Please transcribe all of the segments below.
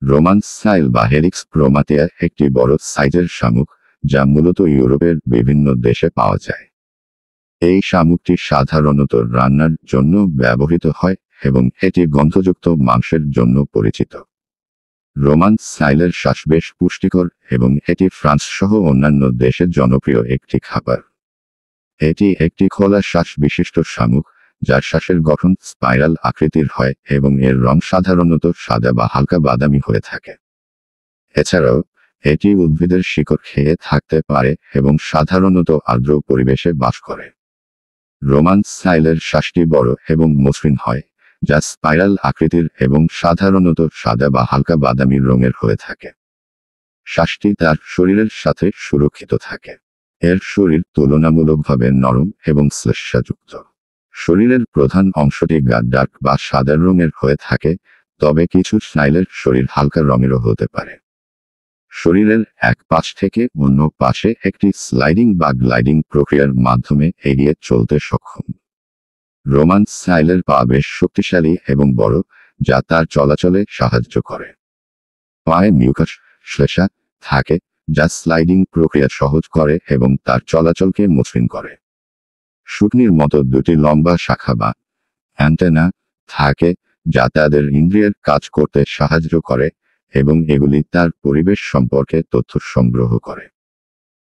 Roman স্নাইল বা helix ক্রোমাটিয়া একটি বড় সাইজের শামুক, যা মূলত ইউরোপের বিভিন্ন দেশে পাওয়া যায়। এই শামুকটি সাধারণত রান্নার জন্য ব্যবহৃত হয় এবং এটি গন্ধযুক্ত মাংসের জন্য পরিচিত। রোমান স্নাইলের শ্বাস বেশ পুষ্টিকর এবং এটি ফ্রান্স সহ অন্যান্য দেশে জনপ্রিয় একটি খাবার। এটি একটি খোলা শ্বাস বিশিষ্ট শামুক, যার শ্বাসের গঠন স্পাইরাল আকৃতির হয় এবং এর রং সাধারণত সাদা বা হালকা বাদামি হয়ে থাকে। এছাড়াও এটি উদ্ভিদের শিকড় খেয়ে থাকতে পারে এবং সাধারণত আর্দ্র পরিবেশে বাস করে। রোমান স্নাইলের শ্বাসটি বড় এবং মসৃণ হয়, যা স্পাইরাল আকৃতির এবং সাধারণত সাদা বা হালকা বাদামি রঙের হয়ে থাকে। শ্বাসটি তার শরীরের সাথে সুরক্ষিত থাকে। এর শরীর তুলনামূলকভাবে নরম এবং শ্লেষ্মাযুক্ত। শরীরের প্রধান অংশটি গাঢ় বা সাদা রঙের হয়ে থাকে, তবে কিছু স্নাইলের শরীর হালকা রঙেরও হতে পারে। শরীরের এক পাশ থেকে অন্য পাশে একটি স্লাইডিং বা গ্লাইডিং প্রক্রিয়ার মাধ্যমে এগিয়ে চলতে সক্ষম। রোমান স্নাইলের পা বেশ শক্তিশালী এবং বড়, যা তার চলাচলে সাহায্য করে। পায়ে মিউকাস শ্লেষ্মা থাকে, যা স্লাইডিং প্রক্রিয়া সহজ করে এবং তার চলাচলকে মসৃণ করে। শুকনির মতো দুটি লম্বা শাখা বা অ্যান্টেনা থাকে, যা তাদের ইন্দ্রিয়ের কাজ করতে সাহায্য করে এবং এগুলি তার পরিবেশ সম্পর্কে তথ্য সংগ্রহ করে।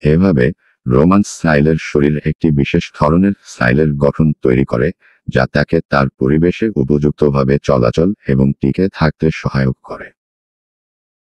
এভাবে রোমান স্নাইলের শরীর একটি বিশেষ ধরনের স্নাইলের গঠন তৈরি করে, যা তাকে তার পরিবেশে উপযুক্তভাবে চলাচল এবং টিকে থাকতে সহায়ক করে।